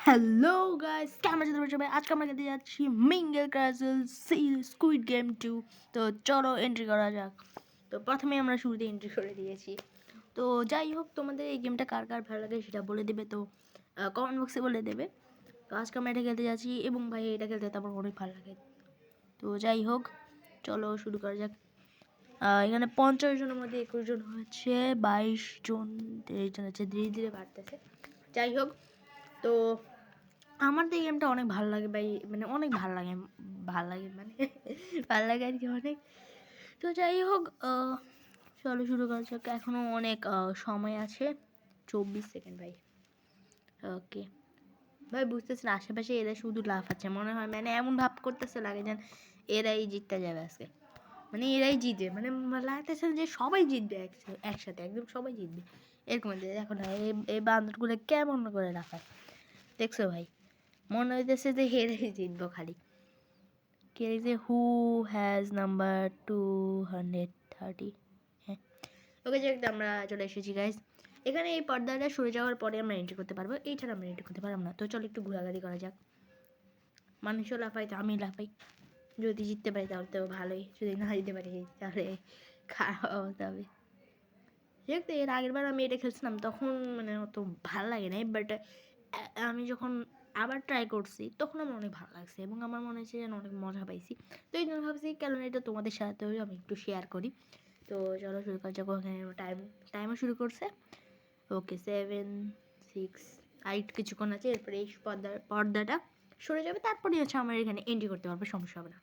Hello guys, কেমন আছেন তোমরা সবাই? আজকে আমরা খেলতে যাচ্ছি মিঙ্গেল ক্যাসেল স্কুইড গেম 2। তো চলো এন্ট্রি করা যাক। তো প্রথমে আমরা শুরুতে এন্ট্রি করে দিয়েছি। তো যাই হোক, তোমাদের এই গেমটা কার কার ভালো লাগে সেটা বলে দেবে, তো কমেন্ট বক্সে বলে দেবে। তো আজকে আমরা এটা খেলতে যাচ্ছি এবং ভাই এটা খেলতে তো আমার অনেক ভালো লাগে। তো যাই হোক, চলো শুরু করা যাক। এখানে 50 জনের মধ্যে 21 জন হচ্ছে, 22 জন 23 জন হচ্ছে, ধীরে ধীরে বাড়তেছে। যাই হোক, তো আমার তো এই গেমটা অনেক ভালো লাগে ভাই, মানে অনেক ভালো লাগে মানে ভালো লাগে আর কি অনেক। তো যাই হোক, চলো শুরু করা যাক। এখনও অনেক সময় আছে, 24 সেকেন্ড ভাই। ওকে ভাই, বুঝতেছেন আশেপাশে এরা শুধু লাফাচ্ছে, মনে হয় মানে এমন ভাব করতেছে, লাগে যেন এরাই জিততে যাবে আজকে, মানে এরাই জিতবে, মানে লাগতেছে যে সবাই জিতবে একসাথে, একদম সবাই জিতবে এরকম। দেখো না এই বান্দরগুলো কেমন করে লাফায়, দেখছো ভাই? মনে হইতেছে যে হেরেই জিতবো খালি। কে লিখছে হু হ্যাজ নাম্বার 230। হ্যাঁ, ওকে যে আমরা চলে এসেছি গাইস। এখানে এই পর্দাটা সরে যাওয়ার পরে আমরা এন্ট্রি করতে পারবো, এইছাড়া আমরা এন্ট্রি করতে পারবো না। তো চলো একটু ঘোরাঘুরি করা যাক। মানুষও লাফাই তো আমি লাফাই, যদি জিততে পারি তাহলে তো ভালোই, যদি না জিততে পারি তাহলে খারাপ অবস্থা হবে। দেখতে এর আগের বার আমি এটা খেলছিলাম, তখন মানে অত ভালো লাগে নাই, বাট আমি যখন আবার ট্রাই করছি তখন আমার অনেক ভালো লাগছে এবং আমার মনে হচ্ছে যেন অনেক মজা পাইছি। তো এই জন্য ভাবছি কেন এটা তোমাদের সাথেও আমি একটু শেয়ার করি। তো চলো শুরু করা যাক। ওখানে টাইমও শুরু করছে। ওকে 7 6 8 কিছুক্ষণ আছে, এরপরে এই পর্দাটা সরে যাবে, তারপরে হচ্ছে আমার এখানে এন্ট্রি করতে পারবে, সমস্যা হবে না।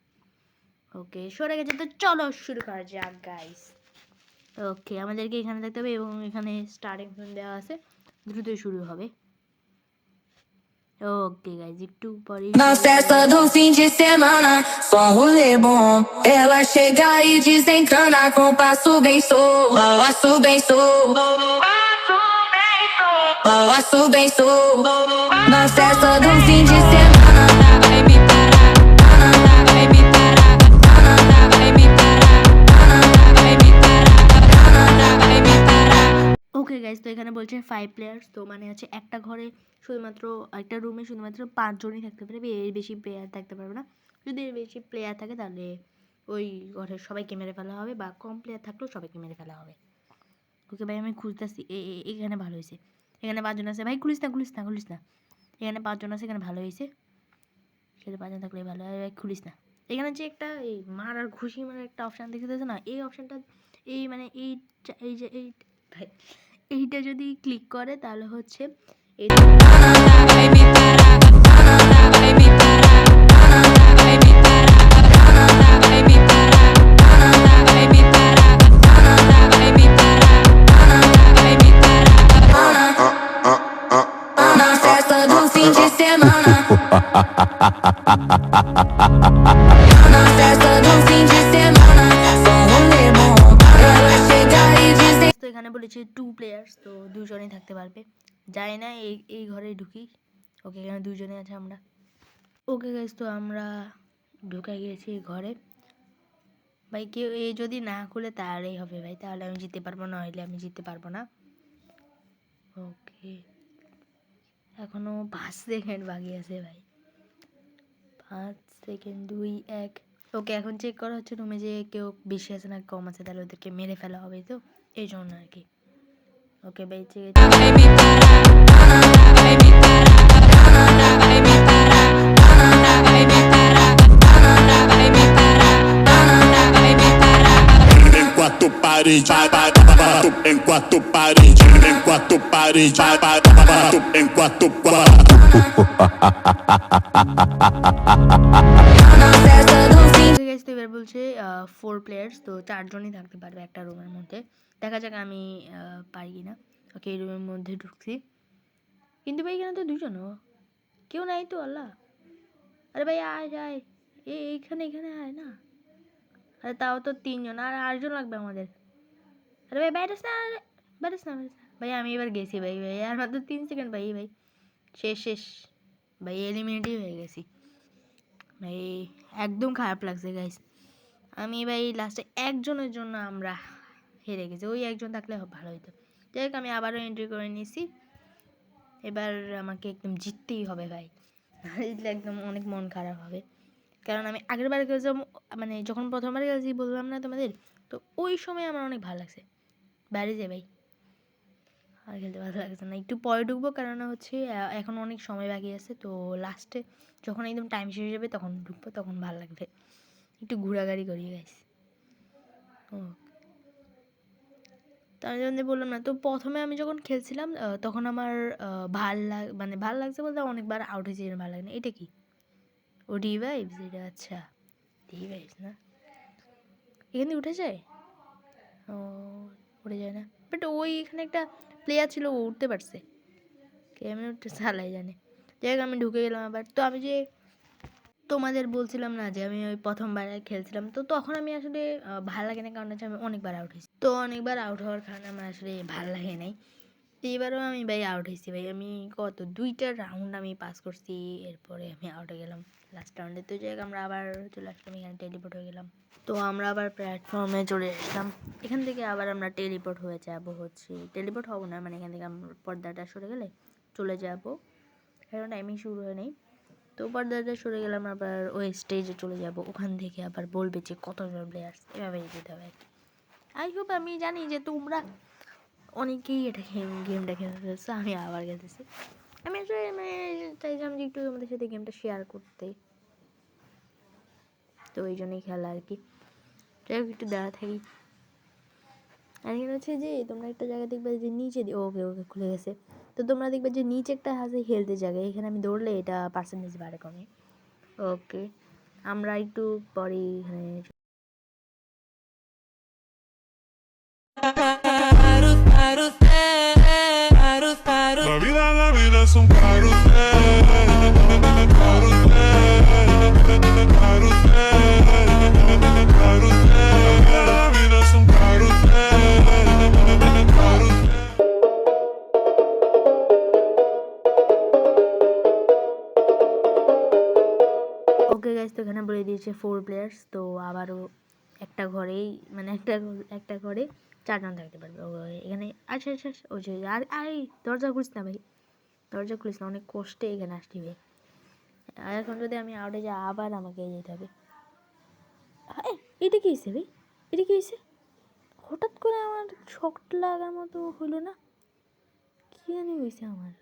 ওকে সরে গেছে, তো চলো শুরু করা যাক গাইস। ওকে আমাদেরকে এখানে দেখতে হবে এবং এখানে স্টার্টিং দেওয়া আছে, দ্রুতই শুরু হবে। Ok, guys, একটু পরে Na festa do fim de semana, só rolê bom. Ela chega e desencana com passo bem solto. Passo bem solto. Passo bem solto. Na festa do fim de semana, vai me parar. Vai me parar. Vai me parar. Vai me parar. Vai me parar. Okay guys, তো এখানে বলছে 5 players, তো মানে হচ্ছে একটা ঘরে শুধুমাত্র, একটা রুমে শুধুমাত্র 5 জনই থাকতে পারবে, এর বেশি প্লেয়ার থাকতে পারবে না। যদি এর বেশি প্লেয়ার থাকে তাহলে ওই ঘরের সবাইকে মেরে ফেলা হবে, বা কম প্লেয়ার থাকলেও সবাইকে মেরে ফেলা হবে। ওকে ভাই, আমি খুঁজতেছি। এখানে ভালো হয়েছে, এখানে 5 জন আছে ভাই, খুলিস না খুলিস না খুলিস না। এখানে 5 জন আছে, এখানে ভালো হয়েছে, সেটা 5 জন থাকলে ভালো হয় ভাই, খুলিস না। এখানে যে একটা এই মারার ঘুষি মারার একটা অপশান দেখতেছে না, এই অপশানটা এই মানে এই যে এই ভাই, এইটা যদি ক্লিক করে তাহলে হচ্ছে এই na festa do fim de semana. Na festa do fim de semana, só rolê bom. Ela chega e diz. তো এখানে বলেছে 2 প্লেয়ার্স, তো 2 জনই থাকতে পারবে। যাই না এই ঘরে ঢুকি। ওকে এখানে 2 জনই আছে আমরা। ওকে গাইস, তো আমরা ঢুকে গিয়েছি ঘরে। ভাই কেউ এই যদি না খুলে তাহলেই হবে ভাই, তাহলে আমি জিততে পারবো, না হলে আমি জিততে পারবো না। ওকে এখনো 5 সেকেন্ড বাকি আছে ভাই, 5 সেকেন্ড 2 1। ওকে এখন চেক করা হচ্ছে রুমে যে কেউ বেশি আছে না কম আছে, তাহলে ওদেরকে মেরে ফেলা হবে, তো এই জন্য আর কি। ওকে ভাই check Quatro paredes, em quatro paredes, em quatro paredes, em quatro তো এবার বলছে 4 প্লেয়ার্স, তো 4 জনই থাকতে পারবে একটা রুমের মধ্যে। দেখা যাক আমি পারি কিনা। ওকে এই রুমের মধ্যে ঢুকছি, কিন্তু ভাই এখানে তো 2 জন, কেউ নাই তো আল্লাহ। আরে ভাই আয় আয়, এইখানে এখানে আয় না। আরে তাও তো 3 জন, আর 8 জন লাগবে আমাদের। আরে ভাই ব্যাটাস না, ব্যাটাস না ভাই, আমি এবার গেছি ভাই, ভাই আর মাত্র 3 সেকেন্ড ভাই, ভাই শেষ শেষ ভাই, এলিমিনেটই হয়ে গেছি ভাই। একদম খারাপ লাগছে গাইস, আমি ভাই লাস্টে একজনের জন্য আমরা হেরে গেছি, ওই একজন থাকলে ভালো হতো। যাই হোক, আমি আবারও এন্ট্রি করে নিয়েছি। এবার আমাকে একদম জিততেই হবে ভাই, জিতলে একদম অনেক মন খারাপ হবে। কারণ আমি আগের বার গেছিলাম, মানে যখন প্রথমবার গেছি বললাম না তোমাদের, তো ওই সময় আমার অনেক ভালো লাগছে। বাইরে যাই ভাই, আর খেলতে ভালো লাগছে না, একটু পরে ঢুকবো, কারণ হচ্ছে এখন অনেক সময় বাকি আছে। তো লাস্টে যখন একদম টাইম শেষ হয়ে যাবে তখন ঢুকবো, তখন ভালো লাগবে। একটু ঘোরাঘুরি করি গাইস। ও তার জন্য বললাম না, তো প্রথমে আমি যখন খেলছিলাম তখন আমার মানে ভাল লাগছে বলতে অনেকবার আউট হয়েছে, ভালো লাগে না। এটা কি? ও রিভাইভস, এটা আচ্ছা রিভাইভস না, এখানে উঠে যায়? ও উঠে যায় না, বাট ওই এখানে একটা প্লেয়ার ছিল, ও উঠতে পারছে, কেমন উঠতে চালাই জানে। যাই হোক আমি ঢুকে গেলাম আবার। তো আমি যে তোমাদের বলছিলাম না যে আমি ওই প্রথমবার খেলছিলাম, তো তখন আমি আসলে ভালো লাগে না, কারণ হচ্ছে আমি অনেকবার আউট হয়েছি। তো অনেকবার আউট হওয়ার কারণে আমার আসলে ভালো লাগে নাই। তো এবারও আমি ভাই আউট হয়েছি ভাই, আমি কত 2টা রাউন্ড আমি পাস করছি, এরপরে আমি আউট হয়ে গেলাম লাস্ট রাউন্ডে। তো যাই হোক আমরা আবার চলে আসলাম, এখানে টেলিপোর্ট হয়ে গেলাম। তো আমরা আবার প্ল্যাটফর্মে চলে আসলাম, এখান থেকে আবার আমরা টেলিপোর্ট হয়ে যাবো, হচ্ছে টেলিপোর্ট হবো না, মানে এখান থেকে আমরা পর্দাটা সরে গেলে চলে যাবো, কারণ টাইমিং শুরু হয় নাই। তো পর্দাটা সরে গেলাম, আবার ওই স্টেজে চলে যাব, ওখান থেকে আবার বলবে যে কতজন প্লেয়ার্স, এভাবে যেতে হবে। আই হোপ, আমি জানি যে তোমরা অনেকেই এটা গেমটা খেলতে ফেলছো, আমি আবার খেলতেছি। আমি আসলে মানে চাইছিলাম যে একটু তোমাদের সাথে গেমটা শেয়ার করতে, তো ওই জন্যই খেলা আর কি। যাই হোক একটু দাঁড়া থাকি। আর এখানে হচ্ছে যে তোমরা একটা জায়গা দেখবে যে নিচে, ওকে ওকে খুলে গেছে। তো তোমরা দেখবে যে নিচে একটা আছে হেলথের জায়গা, এখানে আমি দৌড়লে এটা পার্সেন্টেজ বাড়ে কমে। ওকে আমরা একটু পরে এখানে La vida es un carrusel, carrusel, carrusel, carrusel. La vida es un carrusel, carrusel. Okay guys, তো এখানে বলে দিয়েছে 4 প্লেয়ার্স। তো আবারও একটা ঘরেই, মানে একটা ঘরে 4 জন থাকতে পারবে। এখানে আচ্ছা আচ্ছা আচ্ছা, ওই যে আর আরে দরজা খুলিস না ভাই, দরজা খুলিস না, অনেক কষ্টে এখানে আসছি ভাই। আর এখন যদি আমি আউটে যাই আবার আমাকে যেতে হবে। এটা কি হয়েছে ভাই, এটা কি হয়েছে? হঠাৎ করে আমার শক লাগার মতো হলো না, কি জানি হয়েছে আমার,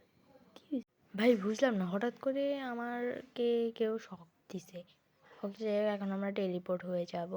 কি হয়েছে ভাই বুঝলাম না, হঠাৎ করে আমারকে কেউ শক দিছে। ওকে এখন আমরা টেলিপোর্ট হয়ে যাব।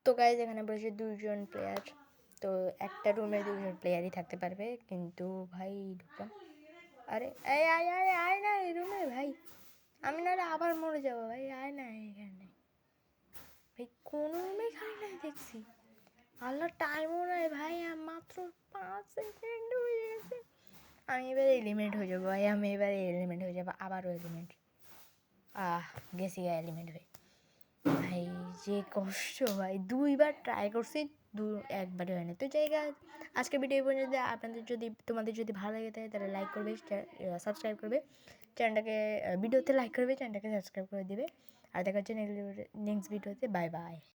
তো গাইজ এখানে বসে 2জন প্লেয়ার, তো একটা রুমে 2জন প্লেয়ারই থাকতে পারবে, কিন্তু ভাই ঢুকলাম, আরে এই আয় আয় আয় না এই রুমে ভাই, আমি না আবার মরে যাবো ভাই, আয় না এখানে ভাই, কোনো রুমে খাই নাই দেখছি, আল্লাহ টাইমও নাই ভাই, মাত্র 5 সেকেন্ড হয়ে গেছে। আমি এবারে এলিমেন্ট হয়ে যাবো ভাই, আমি এবারে এলিমেন্ট হয়ে যাবো, আবারও এলিমেন্ট, গেছি এলিমেন্ট হয়ে। ভাই যে কষ্ট ভাই, 2বার ট্রাই করছি, একবারে হয় না। তো জায়গা আজকের ভিডিও পর্যন্ত, তোমাদের যদি ভালো লাগে থাকে তাহলে লাইক করবে, সাবস্ক্রাইব করবে চ্যানেলটাকে, ভিডিওতে লাইক করবে, চ্যানেলটাকে সাবস্ক্রাইব করে দিবে। আর দেখা হচ্ছে নেক্সট ভিডিওতে, বাই বাই।